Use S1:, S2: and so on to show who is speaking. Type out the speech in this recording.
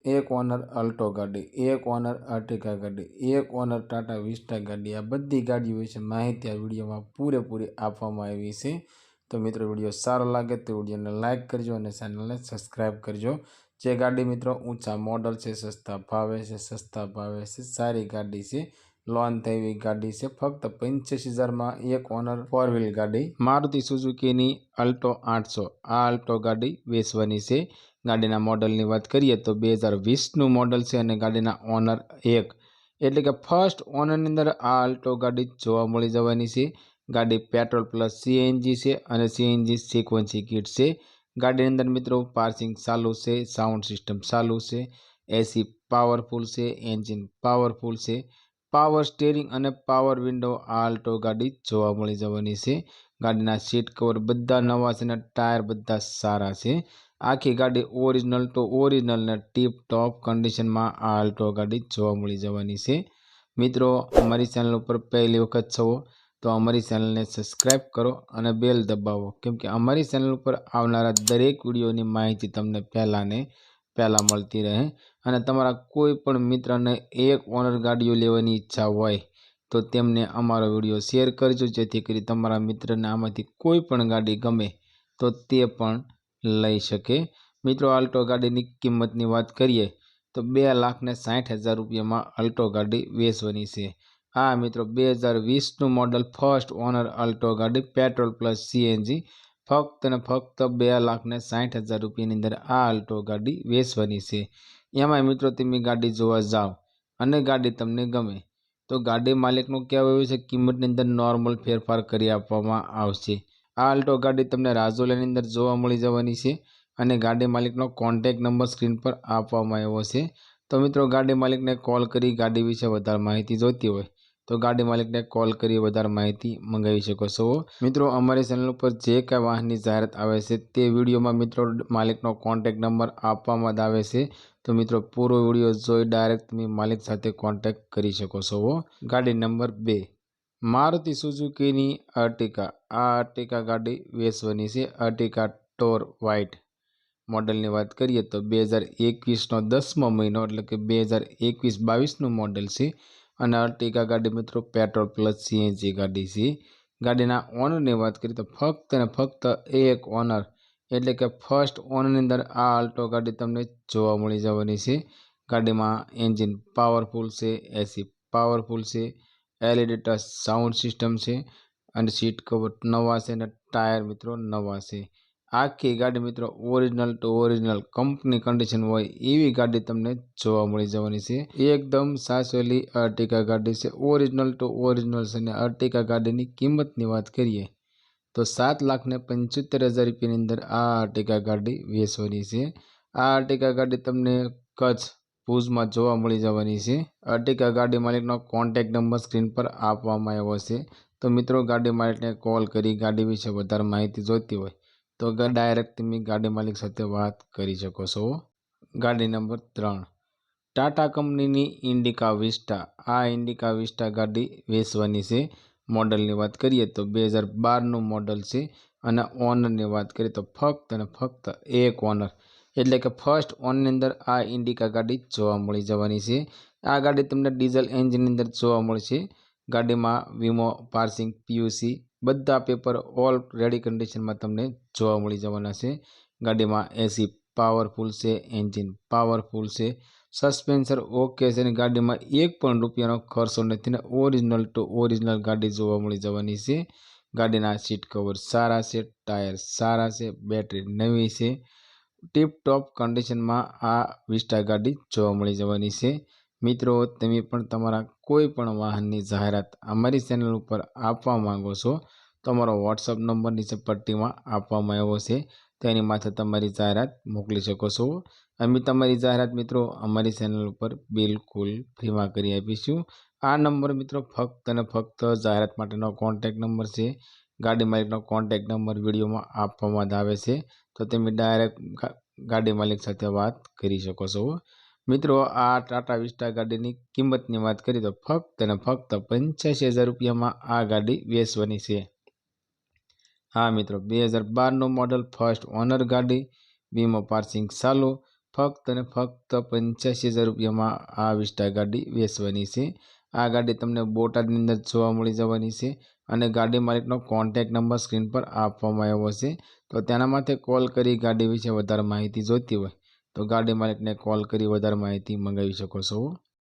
S1: एक owner Alto गाड़ी, एक ओनर अर्टिगा गाड़ी, एक ओनर टाटा विस्टा गाड़ी, आ बधी गाड़ीओ विषे माहिती आ विडियोमां पूरेपूरी आपवामां आवी छे। तो मित्रों विडियो सारो लागे तो विडियोने लाइक करजो अने चेनलने सब्सक्राइब करजो। जे गाड़ी मित्रों ऊंचा मॉडल छे, सस्ता भावे छे, सारी गाड़ी छे, लोन थई गाड़ी छे। फक्त 85,000 में एक ओनर 4 व्हील गाड़ी मारुति सुजुकीनी अल्टो 800 आ अल्टो गाड़ी वेचवानी छे। गाड़ीना मॉडलनी वात करीए तो 2020 मॉडल है और गाड़ीना ओनर एक एटले के फर्स्ट ओनरनी अंदर आ अल्टो गाड़ी जोवा मळी जवानी छे। गाड़ी पेट्रोल प्लस सीएनजी से और सीएनजी सीक्वेंसी किट से। गाड़ी अंदर मित्रों पार्किंग चालू से, साउंड सिस्टम चालू से, एसी पावरफुल से, एंजीन पावरफुल से, पावर स्टीयरिंग और पावर विंडो आ अल्टो गाड़ी जोवा मळी जवानी छे। गाड़ीना सीट कवर बधा नवा छे, टायर बधा सारा छे। आखी गाड़ी ओरिजिनल टू ओरिजिनल ने टीप टॉप कंडीशन में आ अल्टो गाड़ी जोवा मळी जवानी छे। मित्रों अमरी चैनल पर पहली वखत छो तो अमरी चैनल ने सब्सक्राइब करो और बेल दबावो, केम के अमरी चैनल पर आवनारा दरेक विडियोनी माहिती तमने पहला मळती रहे। अने तमारा कोई पण मित्रने एक ओनर गाड़ीओ लेवानी इच्छा होय तो तेमने अमारो विडियो शेर करजो, जेथी करी तमारा मित्रने आमांथी कोई पण गाड़ी गमे तो ते पण लई शके। मित्रों अल्टो गाड़ी की किंमत की बात करिए तो 2,60,000 रुपया में अल्टो गाड़ी वेचवानी छे। हाँ मित्रों 2020 मॉडल फर्स्ट ओनर अल्टो गाड़ी पेट्रोल प्लस सीएनजी फक्त ने फक्त 2,60,000 रुपया अंदर आ अल्टो गाड़ी वेचवानी छे। एमां मित्रों तमे गाड़ी जोवा जाओ अने गाड़ी तमने गमे तो गाड़ी मालिकनो कहेवुं एवुं छे किंमत अंदर नॉर्मल फेरफार करी आपवामां आवशे। आ अल्टो गाड़ी तमने राजोलियानी अंदर जोवा मळी जवानी छे અને ગાડી માલિકનો કોન્ટેક્ટ નંબર સ્ક્રીન પર આપવામાં આવ્યો છે। તો મિત્રો ગાડી માલિકને કોલ કરી ગાડી વિશે વધારે માહિતી જોઈતી હોય તો ગાડી માલિકને કોલ કરી વધારે માહિતી મંગાવી શકો છો। મિત્રો અમારી ચેનલ પર જે કાંઈ વાહનની જાહેરાત આવે છે તે વિડીયોમાં મિત્રો માલિકનો કોન્ટેક્ટ નંબર આપવામાં જ આવે છે। તો મિત્રો પૂરો વિડીયો જોઈ ડાયરેક્ટ તમે માલિક સાથે કોન્ટેક્ટ કરી શકો છો। ગાડી નંબર 2 મારુતિ સુઝુકીની અર્ટિકા। આ અર્ટિકા ગાડી વેચવાની છે। અર્ટિકા ટોર વ્હાઇટ मॉडलनी बात करिए तो 2021 10मो महीनो एटले के 2021-22 मॉडल से। और अर्टिगा गाड़ी मित्रों पेट्रोल प्लस सीएनजी गाड़ी से। गाड़ीना ओनरनी बात करिए तो फक्त ने फक्त एक ओनर एटले के फर्स्ट ओनर अंदर आ अल्टो गाड़ी तमने जोवा मळी जवानी छे। गाड़ी में एंजीन पावरफुल से, एसी पावरफुल से, एलईडी टच साउंड सिस्टम से और सीट कवर नवा से, टायर मित्रों नवा से। आखी गाड़ी मित्रों original to original company condition होय एवी गाड़ी तमने जोवा मळी जवानी छे। एकदम साचवेली अर्टिगा गाड़ी से, ओरिजिनल टू ओरिजिनल छे। ने अर्टिगा गाड़ी की किंमत की बात करिए तो 7,75,000 रुपया अंदर आ अर्टिगा गाड़ी वेचवानी छे। आ अर्टिगा गाड़ी तमने कच्छ भुज में जोवा मळी जवानी छे। अर्टिगा गाड़ी मालिकनो कॉन्टेक्ट नंबर स्क्रीन पर आपवामां आव्यो छे। तो मित्रों गाड़ी मालिकने कॉल करी गाड़ी विषे वधारे माहिती जोईती होय तो डायरेक्ट तमे गाड़ी मालिक साथे बात करी शको छो। गाड़ी number 3 Tata company Indica Vista. आ इंडिका विस्टा गाड़ी वेचवानी छे। मॉडलनी बात करिए तो 2012 मॉडल से। और ओनरनी बात करिए तो फक्त ने फक्त एक ओनर एटले के फर्स्ट ओनर अंदर आ इंडिका गाड़ी जोवा मळी जवानी छे। आ गाड़ी तमने डीजल एंजीन अंदर जोवा मळशे। गाड़ी में वीमो पार्सिंग पीयूसी बधा पेपर ऑल रेडी कंडीशन में तमने जोवा मळी जवाना छे। गाड़ी में एसी पावरफुल से, एंजीन पावरफुल से, सस्पेन्सर ओके छे। गाड़ी में एक पण रूपियानो खर्चो नथी ने ओरिजिनल टू ओरिजिनल गाड़ी जोवा मळी जवानी छे। गाड़ीना सीट कवर सारा से, टायर सारा से, बेटरी नवी छे। टीप टॉप कंडीशन में आ विस्टा गाड़ी जोवा मळी जवानी छे। मित्रों तमे पण तमारा कोई पण वाहननी जाहेरात अमारी चेनल पर आपवा मांगो छो तो अमारो व्हाट्सएप नंबर नीचे पट्टी में आपवामां आव्यो छे। तेनी माथे तमारी जाहेरात मोकली शको छो। अमे तमारी जाहेरात मित्रों अमारी चेनल पर बिल्कुल फ्री में करी आपीशुं। आ नंबर मित्रों फक्त ने फक्त जाहेरात माटेनो कॉन्टेक्ट नंबर छे। गाड़ी मालिकनो कॉन्टेक्ट नंबर विडियो में आपवामां ज आवे छे तो तमे डायरेक्ट गाड़ी मालिक साथे बात करी शको छो। मित्रों आ टाटा विस्टा गाड़ी की किंमत की बात करिए तो फक्त ने फक्त 85,000 रुपया में आ गाड़ी वेचवानी छे। हाँ मित्रों 2012 मॉडल फर्स्ट ओनर गाड़ी वीमो पार्सिंग चालू ફક્ત અને ફક્ત 85,000 રૂપિયામાં આ વિસ્ટા ગાડી વેચવાની છે। આ ગાડી તમને બોટાદની અંદર જોવા મળી જવાની છે અને ગાડી માલિકનો કોન્ટેક્ટ નંબર સ્ક્રીન પર આપવામાં આવ્યો છે। તો તેના માથે કોલ કરી ગાડી વિશે વધારે માહિતી જોઈતી હોય તો ગાડી માલિકને કોલ કરી વધારે માહિતી મંગાવી શકો છો।